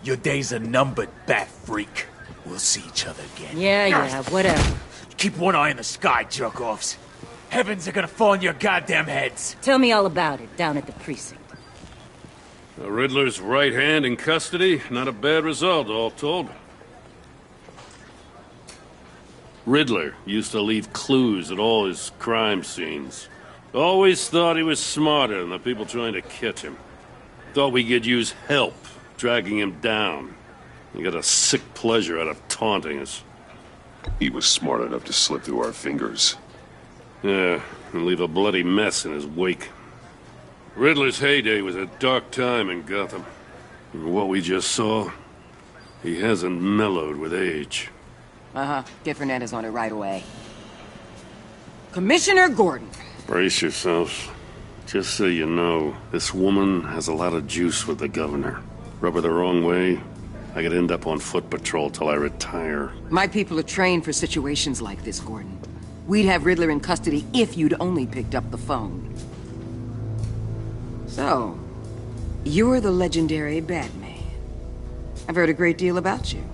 Your days are numbered, bat freak. We'll see each other again. Yeah, whatever. Keep one eye in the sky, jerk-offs. Heavens are gonna fall on your goddamn heads. Tell me all about it, down at the precinct. The Riddler's right hand in custody. Not a bad result, all told. Riddler used to leave clues at all his crime scenes. Always thought he was smarter than the people trying to catch him. Thought we could use help, dragging him down. He got a sick pleasure out of taunting us. He was smart enough to slip through our fingers. Yeah, and leave a bloody mess in his wake. Riddler's heyday was a dark time in Gotham. And what we just saw, he hasn't mellowed with age. Get Fernandez on it right away. Commissioner Gordon. Brace yourselves. Just so you know, this woman has a lot of juice with the governor. Rub her the wrong way, I could end up on foot patrol till I retire. My people are trained for situations like this, Gordon. We'd have Riddler in custody if you'd only picked up the phone. So, you're the legendary Batman. I've heard a great deal about you.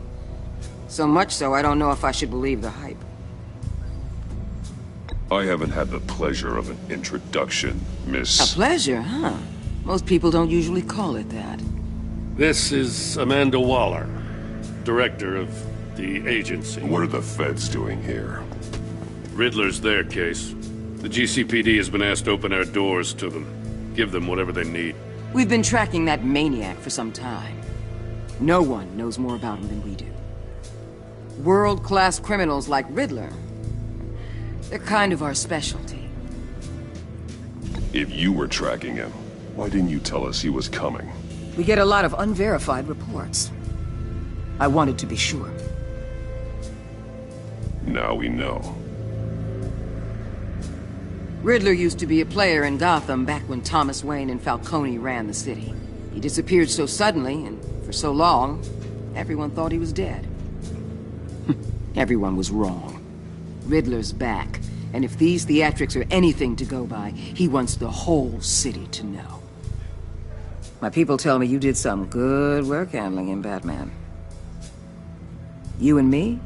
So much so, I don't know if I should believe the hype. I haven't had the pleasure of an introduction, Miss... A pleasure, huh? Most people don't usually call it that. This is Amanda Waller, director of the agency. What are the feds doing here? Riddler's their case. The GCPD has been asked to open our doors to them. Give them whatever they need. We've been tracking that maniac for some time. No one knows more about him than we do. World-class criminals like Riddler, they're kind of our specialty. If you were tracking him, why didn't you tell us he was coming? We get a lot of unverified reports. I wanted to be sure. Now we know. Riddler used to be a player in Gotham back when Thomas Wayne and Falcone ran the city. He disappeared so suddenly and for so long, everyone thought he was dead. Everyone was wrong. Riddler's back, and if these theatrics are anything to go by, he wants the whole city to know. My people tell me you did some good work handling him, Batman. You and me?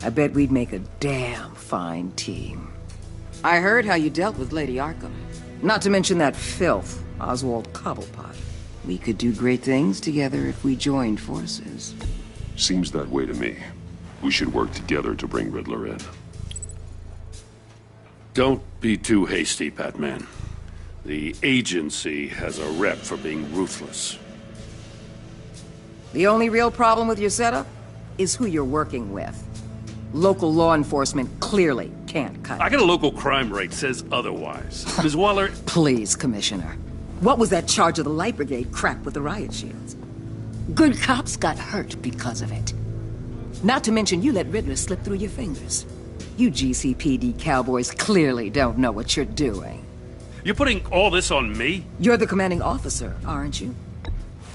I bet we'd make a damn fine team. I heard how you dealt with Lady Arkham. Not to mention that filth, Oswald Cobblepot. We could do great things together if we joined forces. Seems that way to me. We should work together to bring Riddler in. Don't be too hasty, Batman. The agency has a rep for being ruthless. The only real problem with your setup is who you're working with. Local law enforcement clearly can't cut it. I got a local crime rate says otherwise. Ms. Waller... Please, Commissioner. What was that charge of the Light Brigade crap with the riot shields? Good cops got hurt because of it. Not to mention you let Riddler slip through your fingers. You GCPD cowboys clearly don't know what you're doing. You're putting all this on me? You're the commanding officer, aren't you?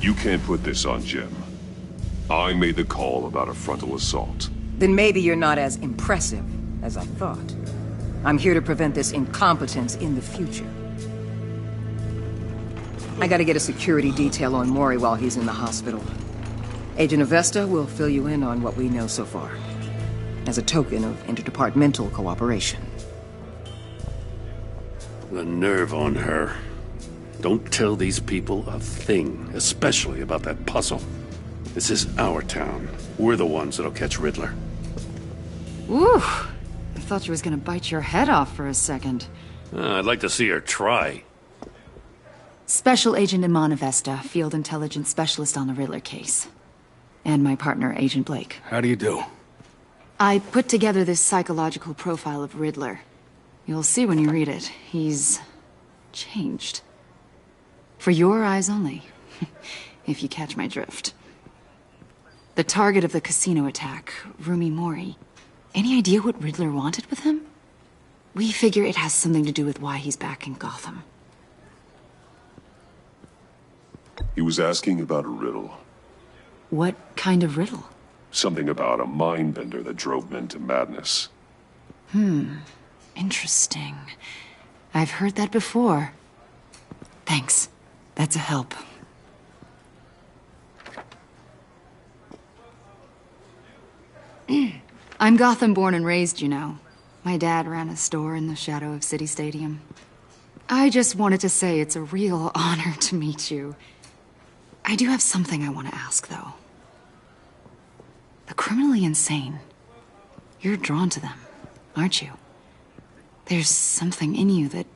You can't put this on Jim. I made the call about a frontal assault. Then maybe you're not as impressive as I thought. I'm here to prevent this incompetence in the future. I gotta get a security detail on Maury while he's in the hospital. Agent Avesta will fill you in on what we know so far, as a token of interdepartmental cooperation. The nerve on her. Don't tell these people a thing, especially about that puzzle. This is our town. We're the ones that'll catch Riddler. Ooh, I thought you was gonna bite your head off for a second. I'd like to see her try. Special Agent Iman Avesta, Field Intelligence Specialist on the Riddler case. And my partner, Agent Blake. How do you do? I put together this psychological profile of Riddler. You'll see when you read it. He's... changed. For your eyes only. If you catch my drift. The target of the casino attack, Rumi Mori. Any idea what Riddler wanted with him? We figure it has something to do with why he's back in Gotham. He was asking about a riddle. What kind of riddle? Something about a mind bender that drove men to madness. Interesting. I've heard that before. Thanks. That's a help. I'm Gotham born and raised, you know. My dad ran a store in the shadow of City Stadium. I just wanted to say it's a real honor to meet you. I do have something I want to ask, though. The criminally insane. You're drawn to them, aren't you? There's something in you that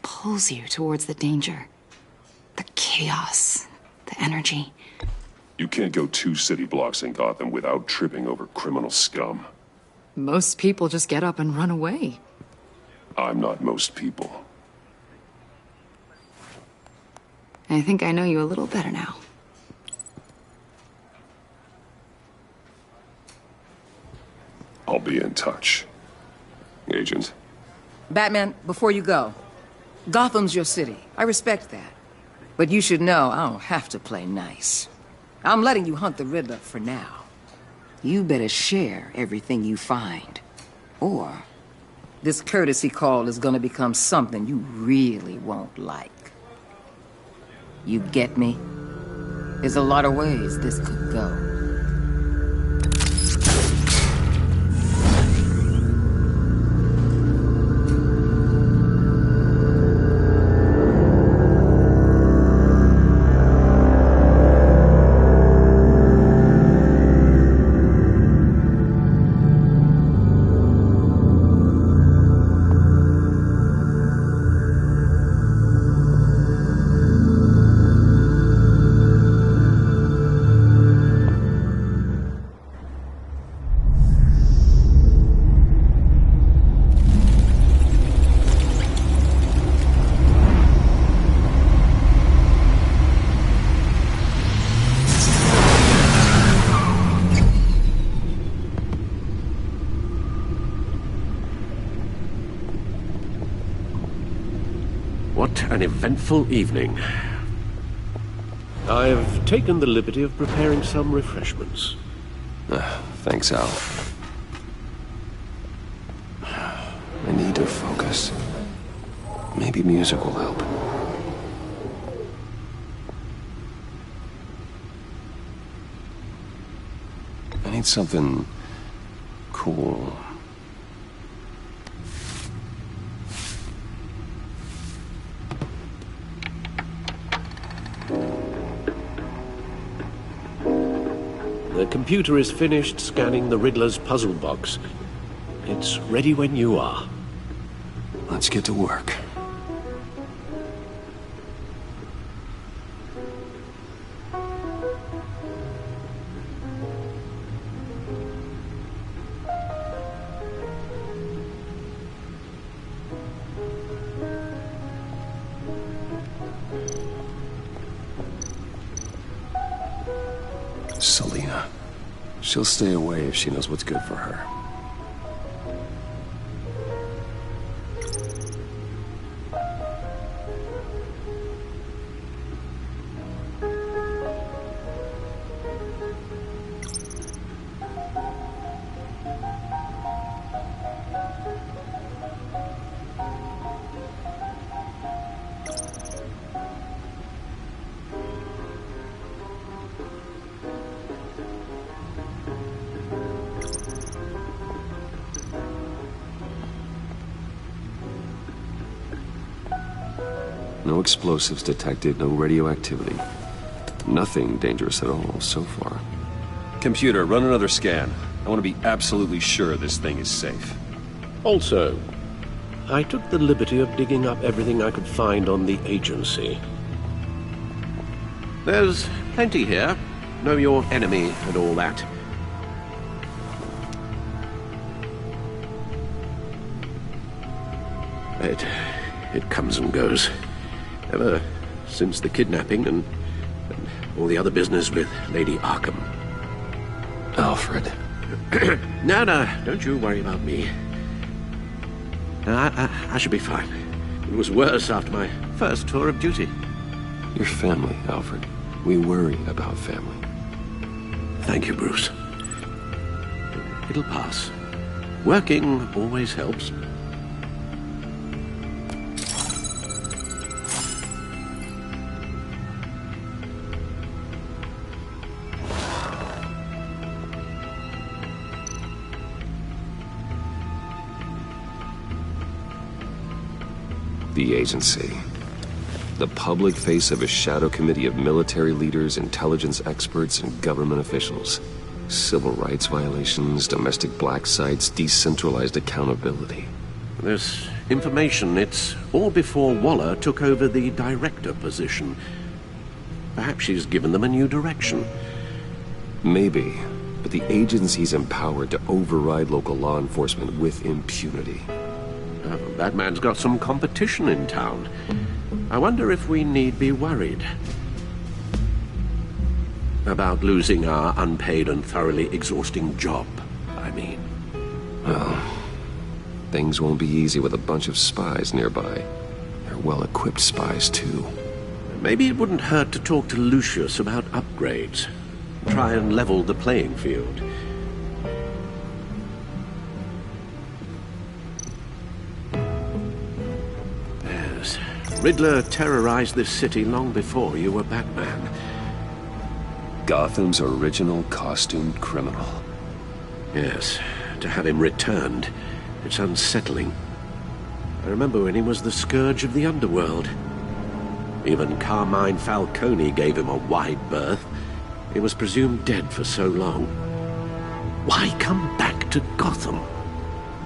pulls you towards the danger. The chaos, the energy. You can't go 2 city blocks in Gotham without tripping over criminal scum. Most people just get up and run away. I'm not most people. I think I know you a little better now. I'll be in touch. Agent. Batman, before you go, Gotham's your city. I respect that. But you should know I don't have to play nice. I'm letting you hunt the Riddler for now. You better share everything you find. Or this courtesy call is gonna become something you really won't like. You get me? There's a lot of ways this could go. What an eventful evening. I've taken the liberty of preparing some refreshments. Thanks, Al. I need to focus. Maybe music will help. I need something cool. The computer is finished scanning the Riddler's puzzle box. It's ready when you are. Let's get to work. Selina. She'll stay away if she knows what's good for her. No explosives detected, no radioactivity. Nothing dangerous at all so far. Computer, run another scan. I want to be absolutely sure this thing is safe. Also, I took the liberty of digging up everything I could find on the agency. There's plenty here. Know your enemy and all that. It comes and goes. Ever since the kidnapping and all the other business with Lady Arkham. Alfred. No, don't you worry about me. I should be fine. It was worse after my first tour of duty. Your family, Alfred. We worry about family. Thank you, Bruce. It'll pass. Working always helps. The agency. The public face of a shadow committee of military leaders, intelligence experts, and government officials. Civil rights violations, domestic black sites, decentralized accountability. This information, it's all before Waller took over the director position. Perhaps she's given them a new direction. Maybe, but the agency's empowered to override local law enforcement with impunity. Oh, that man's got some competition in town. I wonder if we need be worried about losing our unpaid and thoroughly exhausting job, I mean. Well, things won't be easy with a bunch of spies nearby. They're well-equipped spies, too. Maybe it wouldn't hurt to talk to Lucius about upgrades. Try and level the playing field. Yes. Riddler terrorized this city long before you were Batman. Gotham's original costumed criminal. Yes. To have him returned, it's unsettling. I remember when he was the scourge of the underworld. Even Carmine Falcone gave him a wide berth. He was presumed dead for so long. Why come back to Gotham?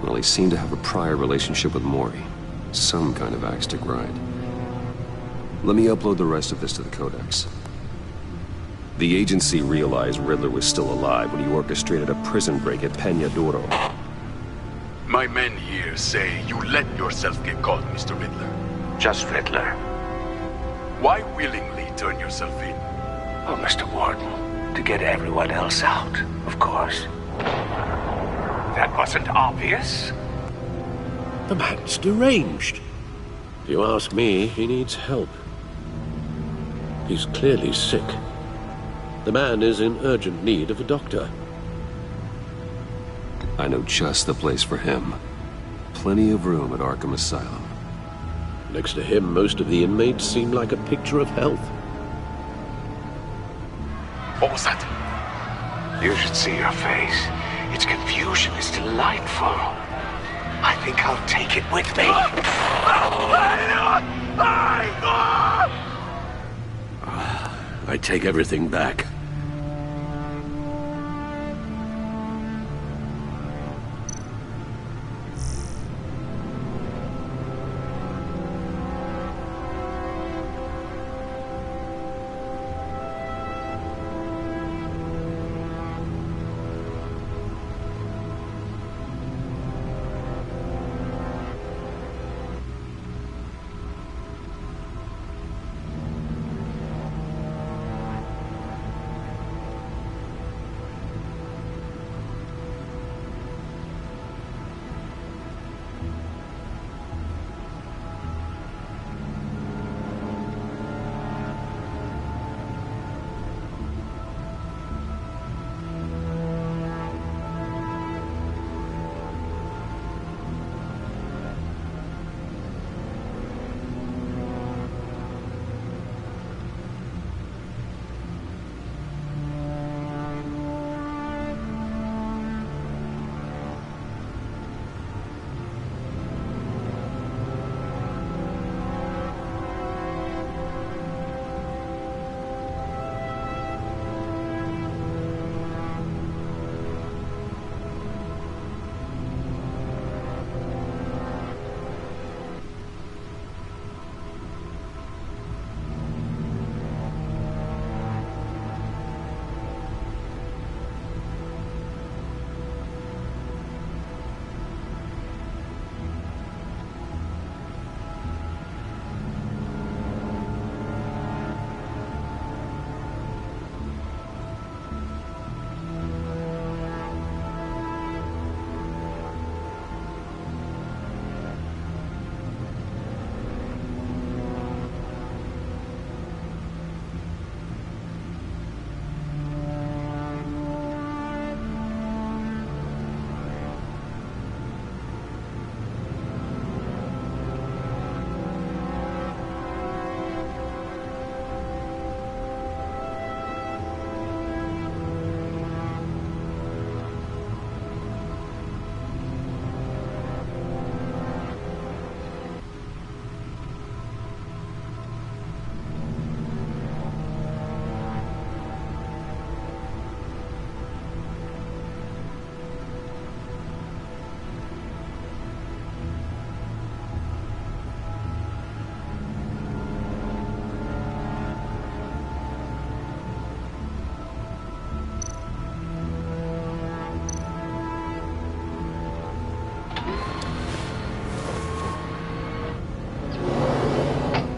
Well, he seemed to have a prior relationship with Mori. Some kind of axe to grind. Let me upload the rest of this to the Codex. The agency realized Riddler was still alive when he orchestrated a prison break at Peñadoro. My men here say you let yourself get caught, Mr. Riddler. Just Riddler. Why willingly turn yourself in? Oh, Mr. Warden, to get everyone else out, of course. That wasn't obvious. The man's deranged. If you ask me, he needs help. He's clearly sick. The man is in urgent need of a doctor. I know just the place for him. Plenty of room at Arkham Asylum. Next to him, most of the inmates seem like a picture of health. What was that? You should see your face. Its confusion is delightful. I think I'll take it with me. I take everything back.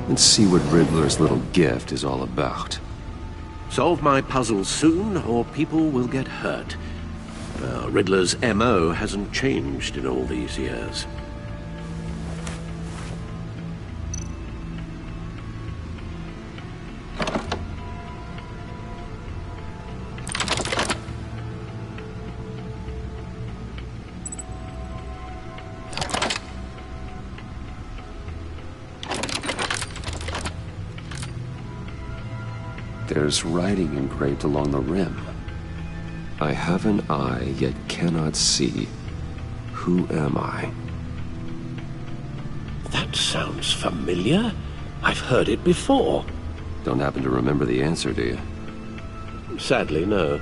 and see what Riddler's little gift is all about. Solve my puzzles soon, or people will get hurt. Riddler's MO hasn't changed in all these years. There's writing engraved along the rim. I have an eye, yet cannot see. Who am I? That sounds familiar. I've heard it before. Don't happen to remember the answer, do you? Sadly, no.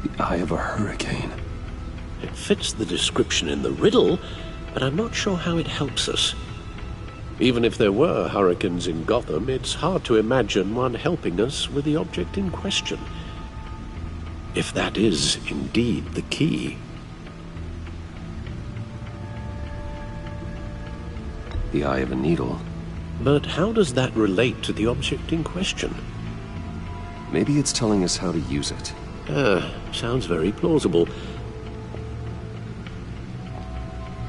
The eye of a hurricane. It fits the description in the riddle, but I'm not sure how it helps us. Even if there were hurricanes in Gotham, it's hard to imagine one helping us with the object in question. If that is indeed the key. The eye of a needle. But how does that relate to the object in question? Maybe it's telling us how to use it. Sounds very plausible.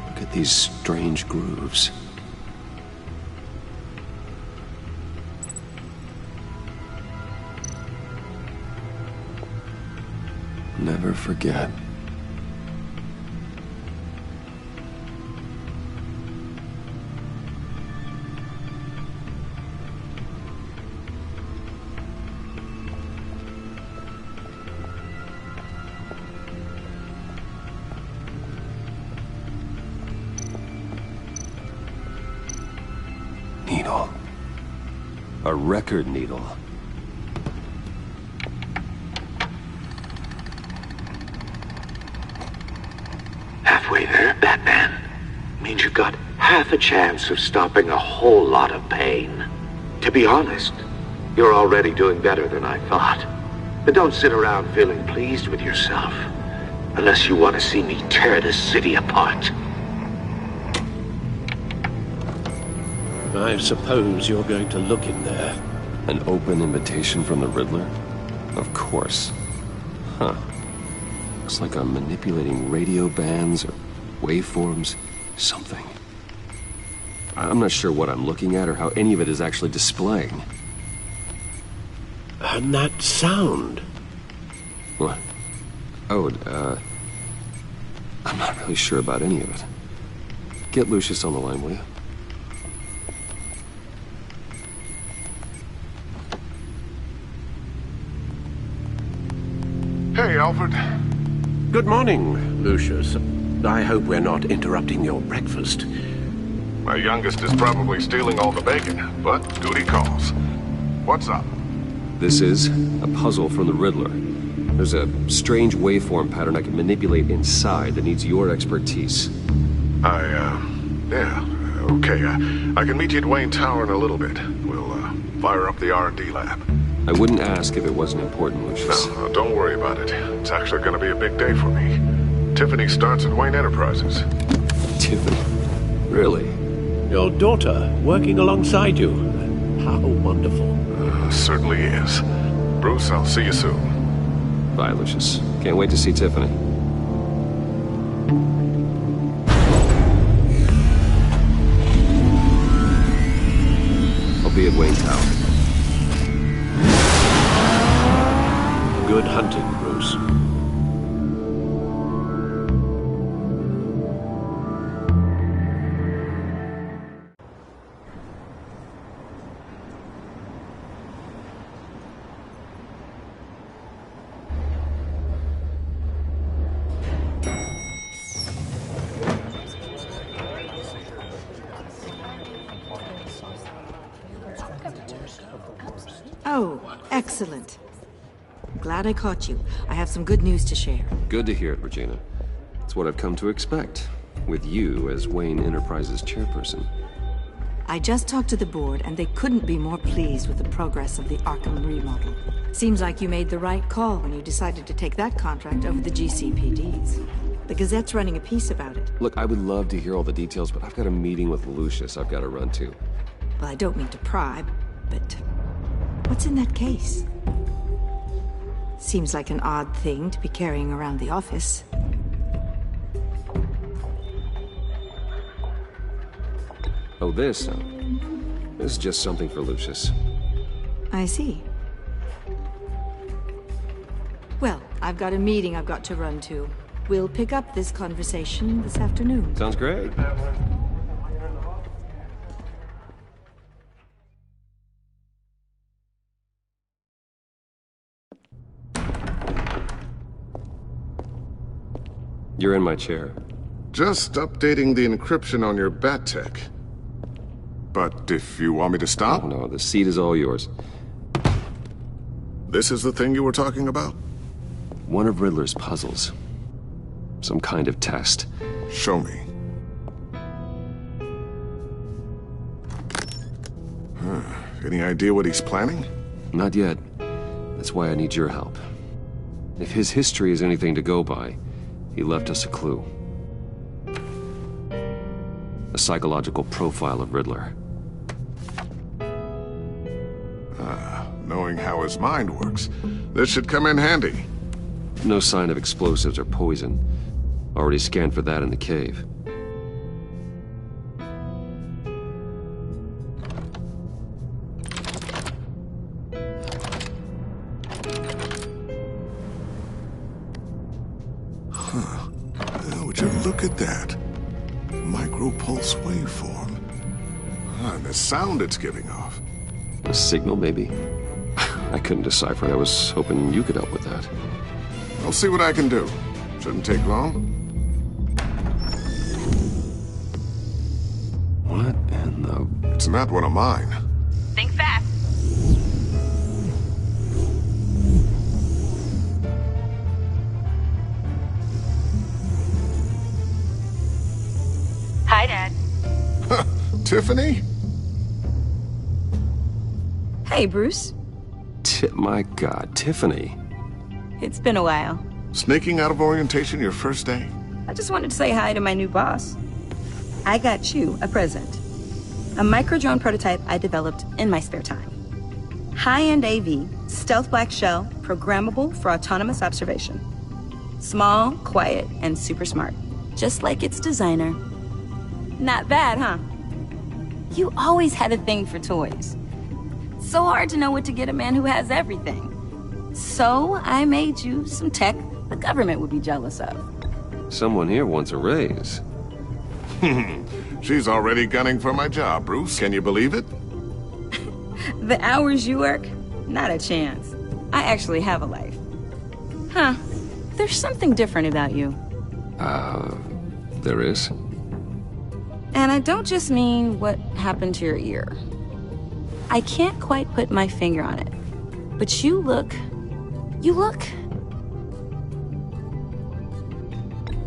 Look at these strange grooves. Never forget. Needle. A record needle. Halfway there, Batman. Means you've got half a chance of stopping a whole lot of pain. To be honest, you're already doing better than I thought. But don't sit around feeling pleased with yourself. Unless you want to see me tear this city apart. I suppose you're going to look in there. An open invitation from the Riddler? Of course. Huh. Looks like I'm manipulating radio bands or waveforms. Something. I'm not sure what I'm looking at or how any of it is actually displaying. And that sound. What? Oh, I'm not really sure about any of it. Get Lucius on the line, will you? Hey, Alfred. Good morning, Lucius. I hope we're not interrupting your breakfast. My youngest is probably stealing all the bacon, but duty calls. What's up? This is a puzzle from the Riddler. There's a strange waveform pattern I can manipulate inside that needs your expertise. Yeah, okay. I can meet you at Wayne Tower in a little bit. We'll, fire up the R&D lab. I wouldn't ask if it wasn't important, Lucius. No, don't worry about it. It's actually gonna be a big day for me. Tiffany starts at Wayne Enterprises. Tiffany? Really? Your daughter working alongside you. How wonderful. Certainly is. Bruce, I'll see you soon. Bye, Lucius. Can't wait to see Tiffany. I'll be at Wayne Tower. Good hunting, Bruce. Oh, excellent. Glad I caught you. I have some good news to share. Good to hear it, Regina. It's what I've come to expect, with you as Wayne Enterprises chairperson. I just talked to the board, and they couldn't be more pleased with the progress of the Arkham remodel. Seems like you made the right call when you decided to take that contract over the GCPD's. The Gazette's running a piece about it. Look, I would love to hear all the details, but I've got a meeting with Lucius I've got to run to. Well, I don't mean to pry, but what's in that case? Seems like an odd thing to be carrying around the office. Oh, this? This is just something for Lucius. I see. Well, I've got a meeting I've got to run to. We'll pick up this conversation this afternoon. Sounds great. You're in my chair. Just updating the encryption on your bat tech. But if you want me to stop? Oh, no, the seat is all yours. This is the thing you were talking about? One of Riddler's puzzles. Some kind of test. Show me. Any idea what he's planning? Not yet. That's why I need your help. If his history is anything to go by, he left us a clue. A psychological profile of Riddler. Knowing how his mind works, this should come in handy. No sign of explosives or poison. Already scanned for that in the cave. Would you look at that? Micro-pulse waveform. And the sound it's giving off. A signal, maybe? I couldn't decipher it. I was hoping you could help with that. I'll see what I can do. Shouldn't take long. What in the... It's not one of mine. Think fast. Hi, Dad. Tiffany? Hey, Bruce. My God, Tiffany. It's been a while. Sneaking out of orientation your first day? I just wanted to say hi to my new boss. I got you a present. A micro-drone prototype I developed in my spare time. High-end AV, stealth black shell, programmable for autonomous observation. Small, quiet, and super smart. Just like its designer. Not bad, huh? You always had a thing for toys. So hard to know what to get a man who has everything. So I made you some tech the government would be jealous of. Someone here wants a raise. She's already gunning for my job, Bruce. Can you believe it? The hours you work? Not a chance. I actually have a life. Huh. There's something different about you. There is? And I don't just mean what happened to your ear. I can't quite put my finger on it. But you look...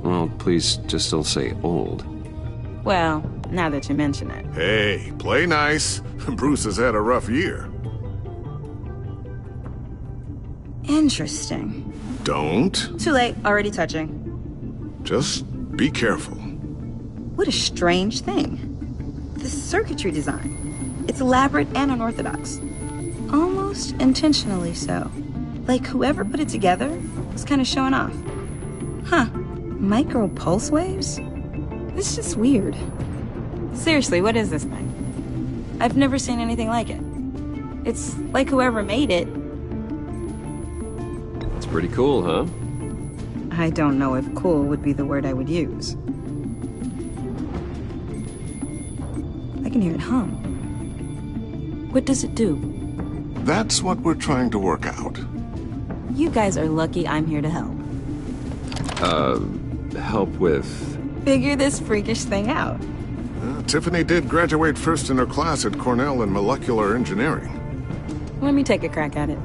Well, please just don't say old. Well, now that you mention it. Hey, play nice. Bruce has had a rough year. Interesting. Don't. Too late, already touching. Just be careful. What a strange thing. The circuitry design. It's elaborate and unorthodox. Almost intentionally so. Like whoever put it together was kind of showing off. Huh. Micro pulse waves? It's just weird. Seriously, what is this thing? I've never seen anything like it. It's like whoever made it. It's pretty cool, huh? I don't know if cool would be the word I would use. I can hear it hum. What does it do? That's what we're trying to work out. You guys are lucky I'm here to help. Help with... Figure this freakish thing out. Tiffany did graduate first in her class at Cornell in molecular engineering. Let me take a crack at it.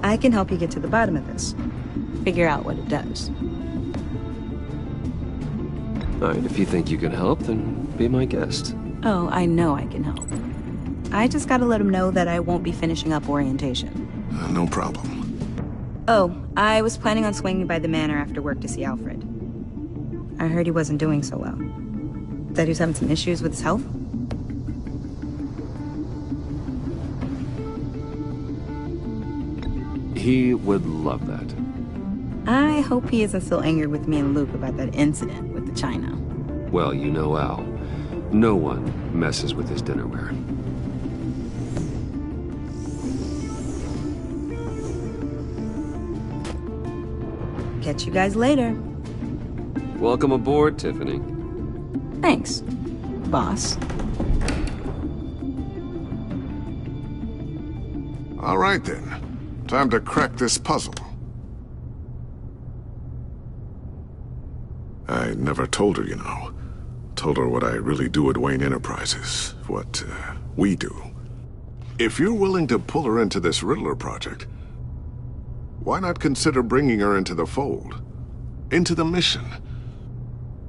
I can help you get to the bottom of this. Figure out what it does. All right, if you think you can help, then be my guest. Oh, I know I can help. I just gotta let him know that I won't be finishing up orientation. No problem. Oh, I was planning on swinging by the manor after work to see Alfred. I heard he wasn't doing so well. That he was having some issues with his health? He would love that. I hope he isn't still angry with me and Luke about that incident with the china. Well, you know Al. No one messes with his dinnerware. Catch you guys later. Welcome aboard, Tiffany. Thanks, boss. All right, then. Time to crack this puzzle. I never told her, you know. Told her what I really do at Wayne Enterprises. What, we do. If you're willing to pull her into this Riddler project, why not consider bringing her into the fold? Into the mission?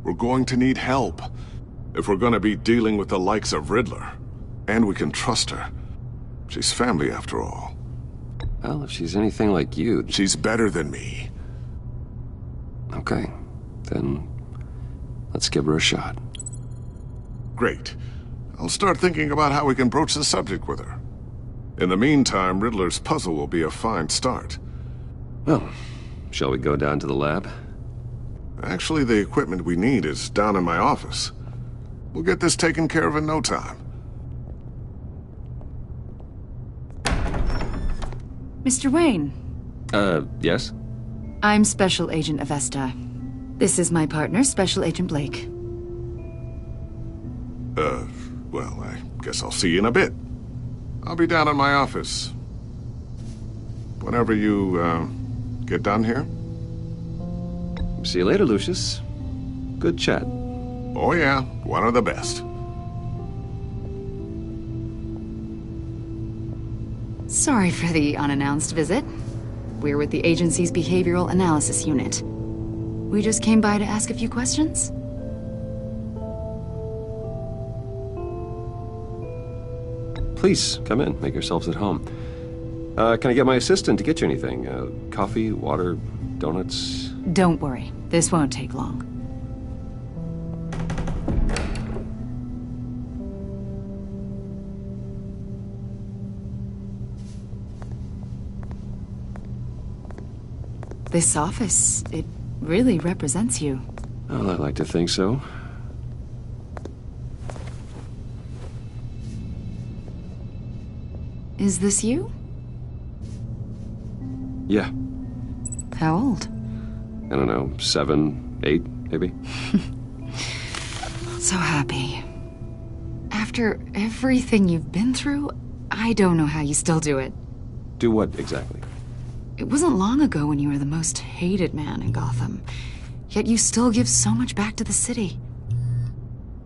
We're going to need help. If we're gonna be dealing with the likes of Riddler. And we can trust her. She's family, after all. Well, if she's anything like you... She's better than me. Okay. Then... let's give her a shot. Great. I'll start thinking about how we can broach the subject with her. In the meantime, Riddler's puzzle will be a fine start. Well, shall we go down to the lab? Actually, the equipment we need is down in my office. We'll get this taken care of in no time. Mr. Wayne. Yes? I'm Special Agent Avesta. This is my partner, Special Agent Blake. Well, I guess I'll see you in a bit. I'll be down in my office. Whenever you, get done here. See you later, Lucius. Good chat. Oh yeah, one of the best. Sorry for the unannounced visit. We're with the agency's Behavioral Analysis Unit. We just came by to ask a few questions. Please, come in. Make yourselves at home. Can I get my assistant to get you anything? Coffee, water, donuts? Don't worry. This won't take long. This office, it really represents you. Well, I'd like to think so. Is this you? Yeah. How old? I don't know, 7, 8, maybe? So happy. After everything you've been through, I don't know how you still do it. Do what, exactly? It wasn't long ago when you were the most hated man in Gotham. Yet you still give so much back to the city.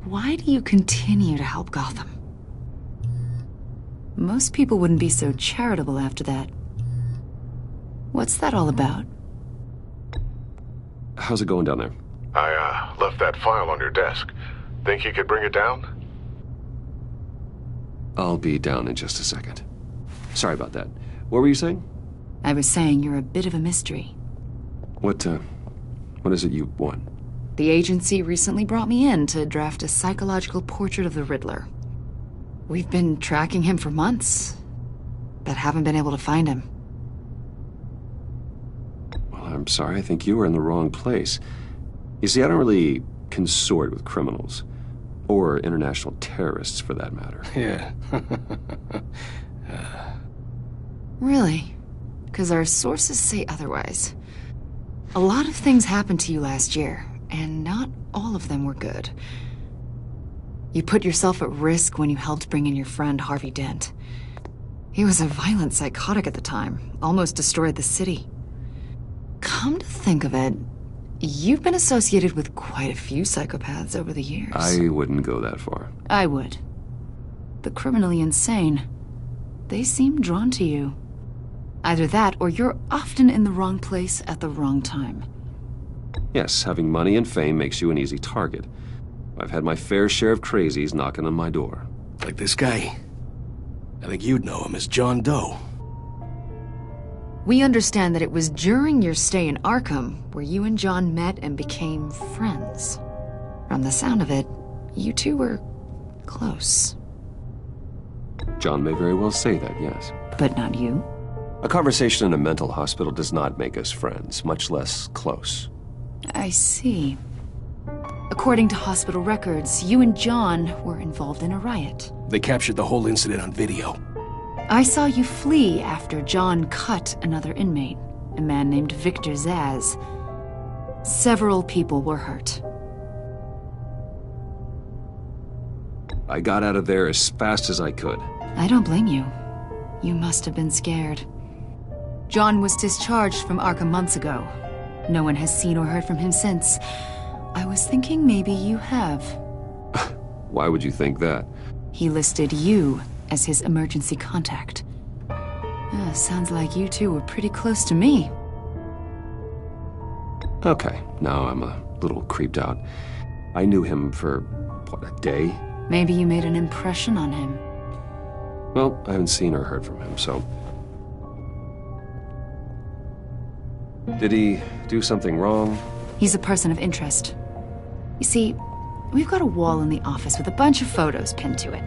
Why do you continue to help Gotham? Most people wouldn't be so charitable after that. What's that all about? How's it going down there? I, left that file on your desk. Think you could bring it down? I'll be down in just a second. Sorry about that. What were you saying? I was saying you're a bit of a mystery. What is it you want? The agency recently brought me in to draft a psychological portrait of the Riddler. We've been tracking him for months, but haven't been able to find him. Well, I'm sorry. I think you were in the wrong place. You see, I don't really consort with criminals. Or international terrorists, for that matter. Yeah. Really? Because our sources say otherwise. A lot of things happened to you last year, and not all of them were good. You put yourself at risk when you helped bring in your friend Harvey Dent. He was a violent psychotic at the time, almost destroyed the city. Come to think of it, you've been associated with quite a few psychopaths over the years. I wouldn't go that far. I would. The criminally insane. They seem drawn to you. Either that, or you're often in the wrong place at the wrong time. Yes, having money and fame makes you an easy target. I've had my fair share of crazies knocking on my door. Like this guy. I think you'd know him as John Doe. We understand that it was during your stay in Arkham where you and John met and became friends. From the sound of it, you two were close. John may very well say that, yes. But not you? A conversation in a mental hospital does not make us friends, much less close. I see. According to hospital records, you and John were involved in a riot. They captured the whole incident on video. I saw you flee after John cut another inmate, a man named Victor Zaz. Several people were hurt. I got out of there as fast as I could. I don't blame you. You must have been scared. John was discharged from Arkham months ago. No one has seen or heard from him since. I was thinking maybe you have. Why would you think that? He listed you as his emergency contact. Sounds like you two were pretty close to me. Okay, now I'm a little creeped out. I knew him for, what, a day? Maybe you made an impression on him. Well, I haven't seen or heard from him, so... Did he do something wrong? He's a person of interest. You see, we've got a wall in the office with a bunch of photos pinned to it.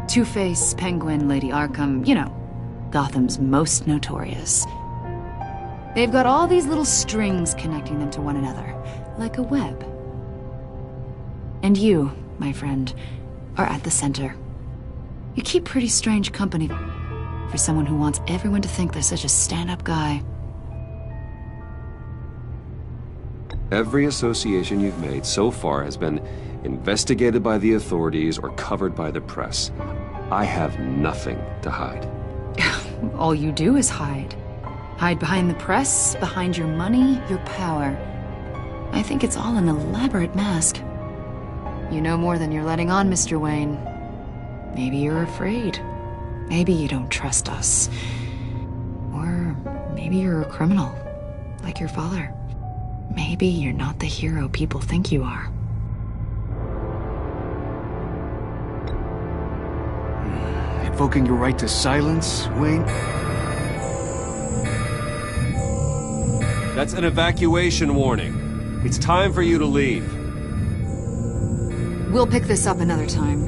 Two-Face, Penguin, Lady Arkham, you know, Gotham's most notorious. They've got all these little strings connecting them to one another, like a web. And you, my friend, are at the center. You keep pretty strange company for someone who wants everyone to think they're such a stand-up guy. Every association you've made so far has been investigated by the authorities or covered by the press. I have nothing to hide. All you do is hide. Hide behind the press, behind your money, your power. I think it's all an elaborate mask. You know more than you're letting on, Mr. Wayne. Maybe you're afraid. Maybe you don't trust us. Or maybe you're a criminal, like your father. Maybe you're not the hero people think you are. Invoking your right to silence, Wayne? That's an evacuation warning. It's time for you to leave. We'll pick this up another time.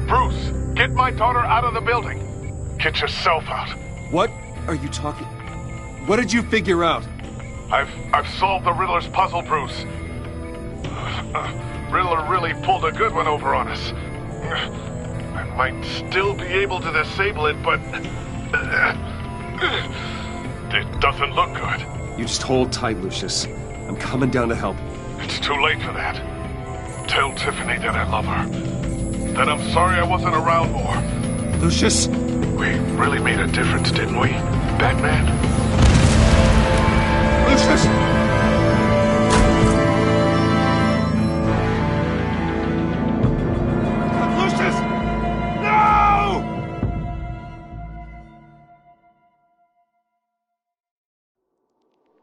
Bruce, get my daughter out of the building. Get yourself out. What are you talking... What did you figure out? I've solved the Riddler's puzzle, Bruce. Riddler really pulled a good one over on us. I might still be able to disable it, but... it doesn't look good. You just hold tight, Lucius. I'm coming down to help. It's too late for that. Tell Tiffany that I love her. That I'm sorry I wasn't around more. Lucius! We really made a difference, didn't we, Batman? Lucius! Lucius! No!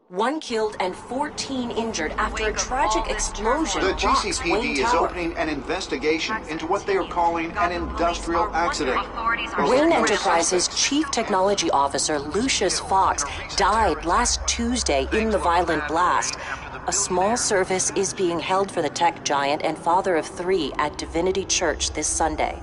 One killed and 14 injured after a tragic explosion. The rocks GCPD Wayne is Tower. opening an investigation into what they are calling an industrial accident. Wayne Enterprises' Chief Technology Officer Lucius Fox died last Tuesday in the violent blast. A small service is being held for the tech giant and father of 3 at Divinity Church this Sunday.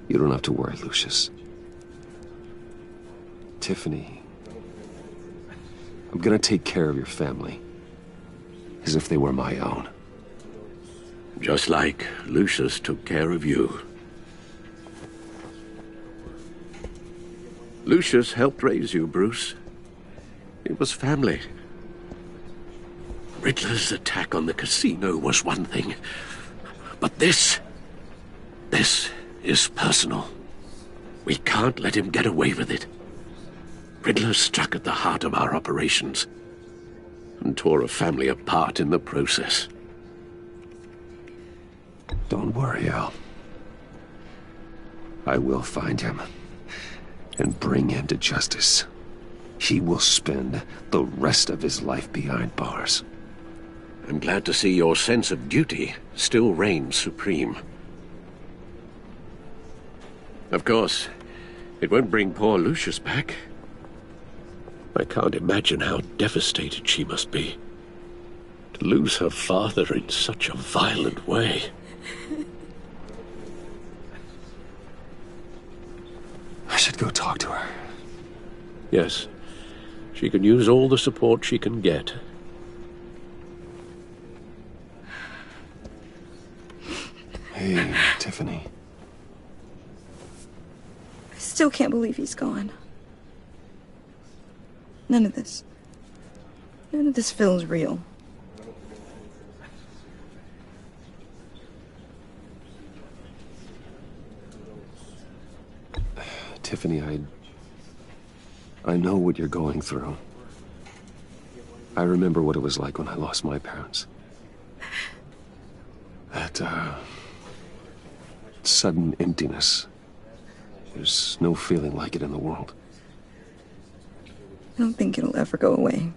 You don't have to worry, Lucius. Tiffany, I'm gonna take care of your family. As if they were my own. Just like Lucius took care of you. Lucius helped raise you, Bruce. It was family. Riddler's attack on the casino was one thing. But this is personal. We can't let him get away with it. Riddler struck at the heart of our operations and tore a family apart in the process. Don't worry, Al. I will find him and bring him to justice. He will spend the rest of his life behind bars. I'm glad to see your sense of duty still reigns supreme. Of course, it won't bring poor Lucius back. I can't imagine how devastated she must be to lose her father in such a violent way. I should go talk to her. Yes, she can use all the support she can get. Hey, Tiffany. I still can't believe he's gone. None of this feels real. Tiffany, I know what you're going through. I remember what it was like when I lost my parents. That, sudden emptiness. There's no feeling like it in the world. I don't think it'll ever go away.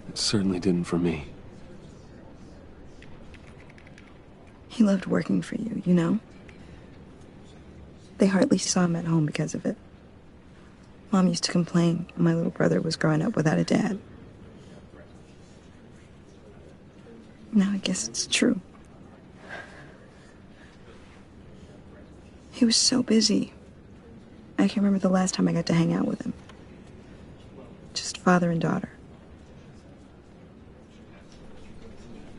It certainly didn't for me. He loved working for you, you know? They hardly saw him at home because of it. Mom used to complain when my little brother was growing up without a dad. Now I guess it's true. He was so busy. I can remember the last time I got to hang out with him. Just father and daughter.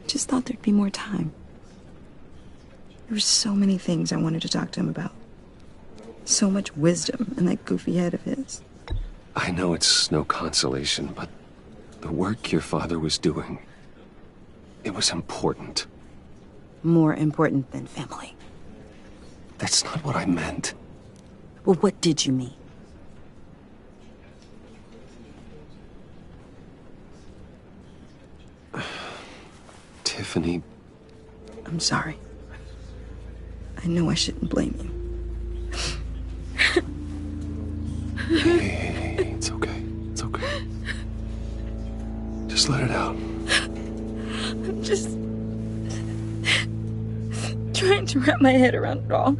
Just thought there'd be more time. There were so many things I wanted to talk to him about. So much wisdom in that goofy head of his. I know it's no consolation, but the work your father was doing, it was important. More important than family. That's not what I meant. Well, what did you mean? Tiffany. I'm sorry. I know I shouldn't blame you. Hey, it's okay. It's okay. Just let it out. I'm just trying to wrap my head around it all.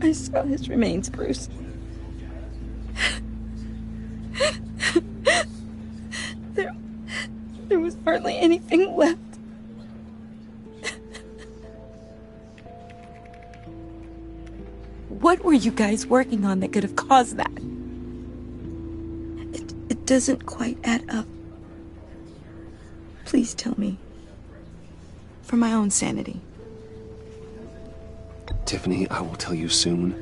I saw his remains, Bruce. There was hardly anything left. What were you guys working on that could have caused that? It doesn't quite add up. Please tell me. For my own sanity. Tiffany, I will tell you soon.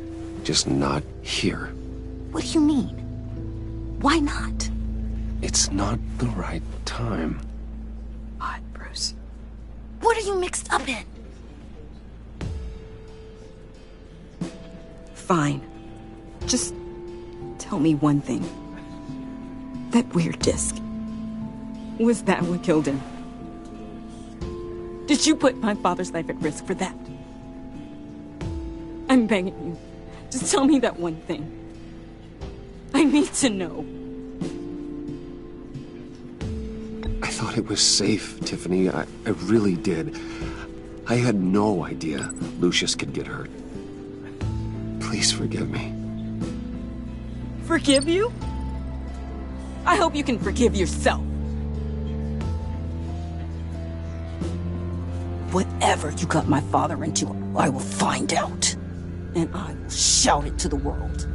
Just not here. What do you mean? Why not? It's not the right time. Odd, Bruce. What are you mixed up in? Fine. Just tell me one thing. That weird disc. Was that what killed him? Did you put my father's life at risk for that? I'm begging you. Just tell me that one thing. I need to know. I thought it was safe, Tiffany. I really did. I had no idea Lucius could get hurt. Please forgive me. Forgive you? I hope you can forgive yourself. Whatever you got my father into, I will find out. And I will shout it to the world.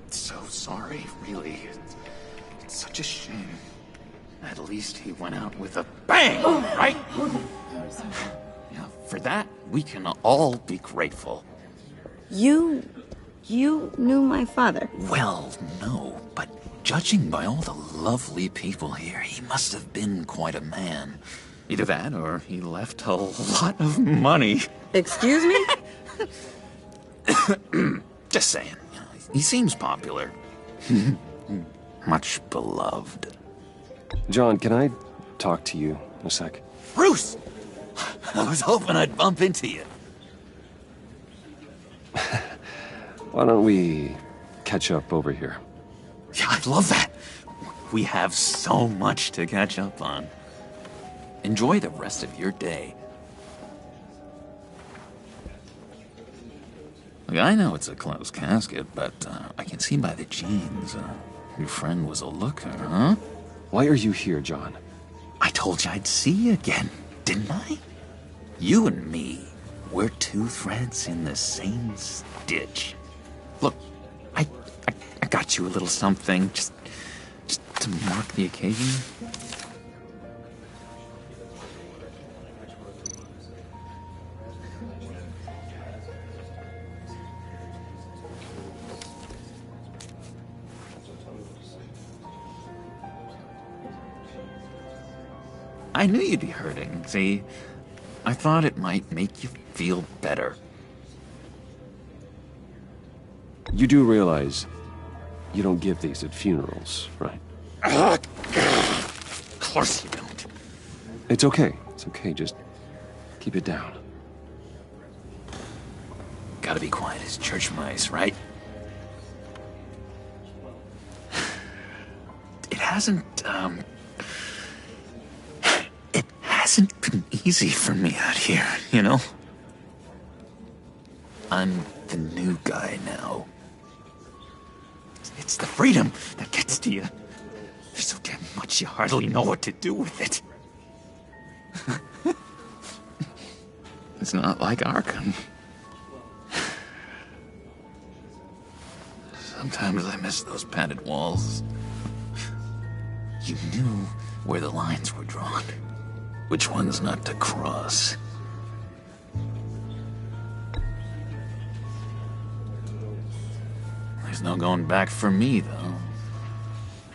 So sorry, really. It's such a shame. At least he went out with a bang, right? Yeah, for that, we can all be grateful. You You knew my father. Well, no, but judging by all the lovely people here, he must have been quite a man. Either that, or he left a lot of money. Excuse me? Just saying, you know, he seems popular. Much beloved. John, can I talk to you in a sec? Bruce! I was hoping I'd bump into you. Why don't we catch up over here? Yeah, I'd love that. We have so much to catch up on. Enjoy the rest of your day. Look, I know it's a closed casket, but I can see by the jeans, your friend was a looker, huh? Why are you here, John? I told you I'd see you again, didn't I? You and me, we're two threads in the same stitch. Look, I got you a little something, just to mark the occasion. I knew you'd be hurting, see? I thought it might make you feel better. You do realize you don't give these at funerals, right? Of course you don't. It's okay. It's okay. Just keep it down. Gotta be quiet as church mice, right? It hasn't been easy for me out here, you know? I'm the new guy now. It's the freedom that gets to you. There's so damn much you hardly know what to do with it. It's not like Arkham. Sometimes I miss those padded walls. You knew where the lines were drawn. Which ones not to cross. There's no going back for me, though.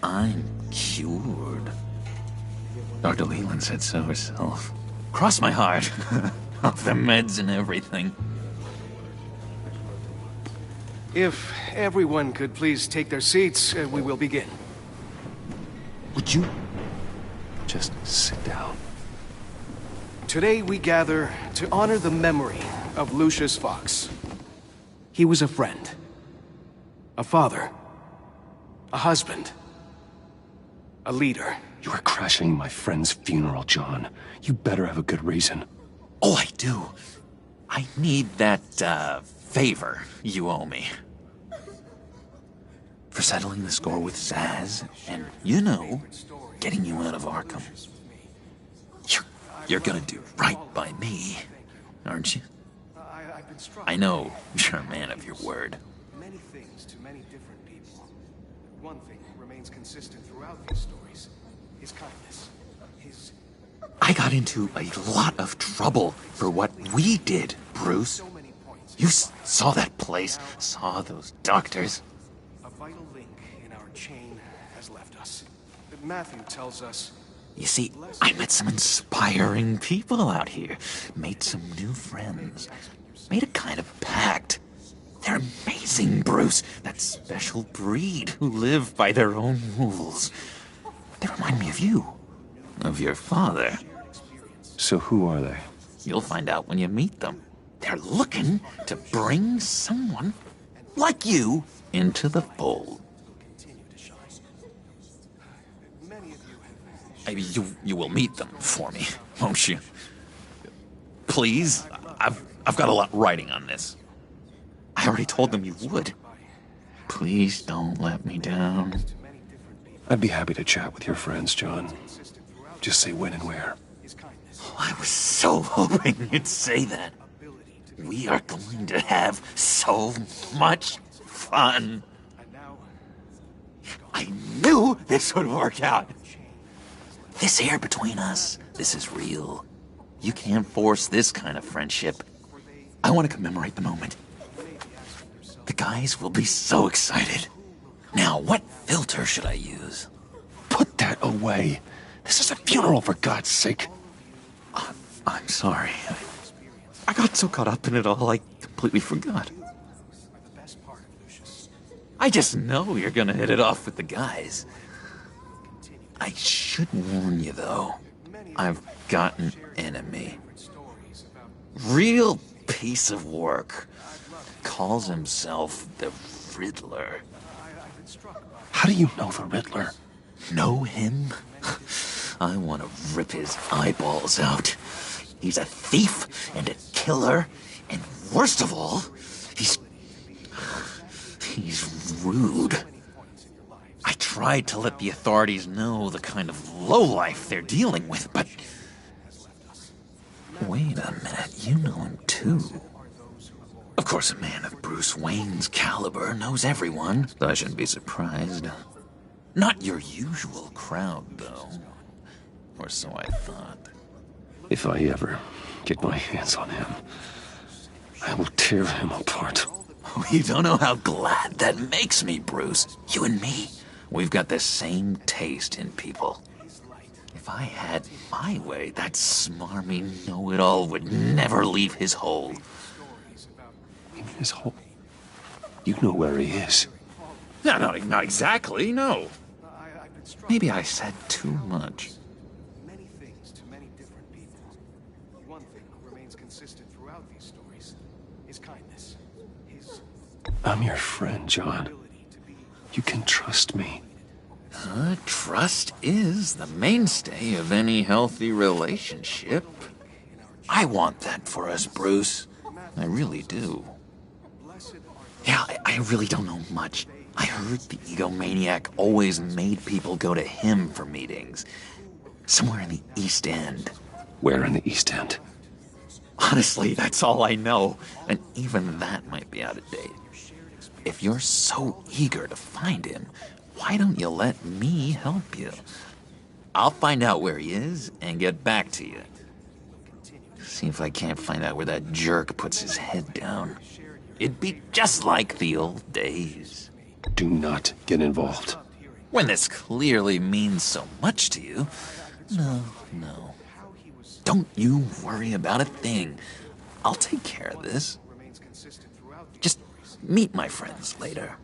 I'm cured. Dr. Leland said so herself. Cross my heart. Off the meds and everything. If everyone could please take their seats, we will begin. Would you just sit down? Today we gather to honor the memory of Lucius Fox. He was a friend, a father, a husband, a leader. You are crashing my friend's funeral, John. You better have a good reason. Oh, I do. I need that, favor you owe me. For settling the score with Zaz, and, you know, getting you out of Arkham. You're gonna do right by me, aren't you? I know you're a man of your word. Many things to many different people. One thing remains consistent throughout these stories. His kindness. His... I got into a lot of trouble for what we did, Bruce. You saw that place, saw those doctors. A vital link in our chain has left us. Matthew tells us... You see, I met some inspiring people out here. Made some new friends. Made a kind of pact. They're amazing, Bruce. That special breed who live by their own rules. They remind me of you. Of your father. So who are they? You'll find out when you meet them. They're looking to bring someone like you into the fold. You will meet them for me, won't you? Please? I've got a lot riding on this. I already told them you would. Please don't let me down. I'd be happy to chat with your friends, John. Just say when and where. Oh, I was so hoping you'd say that. We are going to have so much fun. I knew this would work out. This here between us, this is real. You can't force this kind of friendship. I want to commemorate the moment. The guys will be so excited. Now, what filter should I use? Put that away. This is a funeral, for God's sake. I'm sorry. I got so caught up in it all, I completely forgot. I just know you're gonna hit it off with the guys. I should warn you, though. I've got an enemy. Real piece of work. Calls himself the Riddler. How do you know the Riddler? Know him? I want to rip his eyeballs out. He's a thief and a killer, and worst of all, he's rude. I tried to let the authorities know the kind of lowlife they're dealing with, but... Wait a minute, you know him too. Of course, a man of Bruce Wayne's caliber knows everyone, so I shouldn't be surprised. Not your usual crowd, though. Or so I thought. If I ever get my hands on him, I will tear him apart. You don't know how glad that makes me, Bruce. You and me, we've got the same taste in people. If I had my way, that smarmy know-it-all would never leave his hole. His hole? You know where he is. No, not exactly, no. Maybe I said too much. Many things to many different people. One thing remains consistent throughout these stories is kindness. I'm your friend, John. You can trust me. Trust is the mainstay of any healthy relationship. I want that for us, Bruce. I really do. Yeah, I really don't know much. I heard the egomaniac always made people go to him for meetings. Somewhere in the East End. Where in the East End? Honestly, that's all I know. And even that might be out of date. If you're so eager to find him, why don't you let me help you? I'll find out where he is and get back to you. See if I can't find out where that jerk puts his head down. It'd be just like the old days. Do not get involved. When this clearly means so much to you. No. Don't you worry about a thing. I'll take care of this. Just meet my friends later,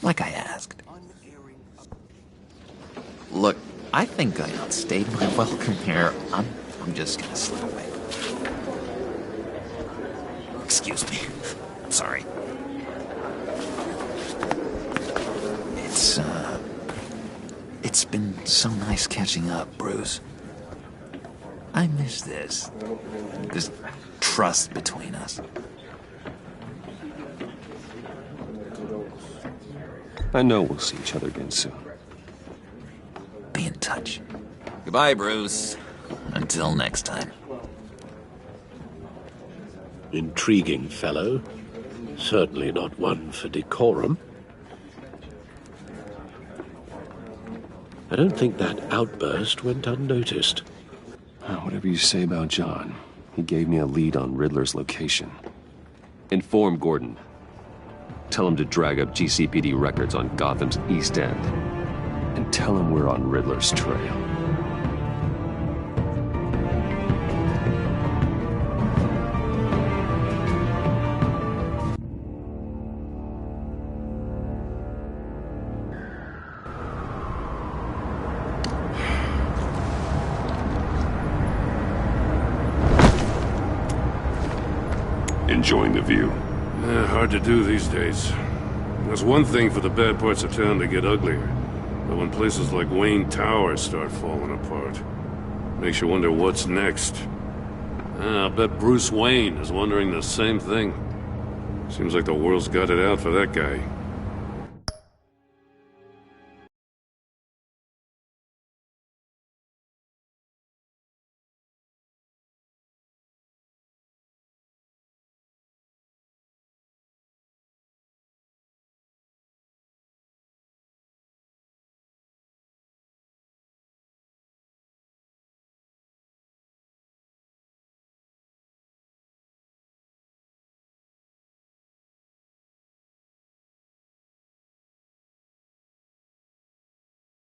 like I asked. Look, I think I outstayed my welcome here. I'm just gonna slip away. Excuse me. I'm sorry. It's been so nice catching up, Bruce. I miss this trust between us. I know we'll see each other again soon. Be in touch. Goodbye, Bruce. Until next time. Intriguing fellow. Certainly not one for decorum. I don't think that outburst went unnoticed. Whatever you say about John, he gave me a lead on Riddler's location. Inform Gordon. Tell him to drag up GCPD records on Gotham's East End. And tell him we're on Riddler's trail. Enjoying the view? Hard to do these days. There's one thing for the bad parts of town to get uglier. But when places like Wayne Tower start falling apart, makes you wonder what's next. I'll bet Bruce Wayne is wondering the same thing. Seems like the world's got it out for that guy.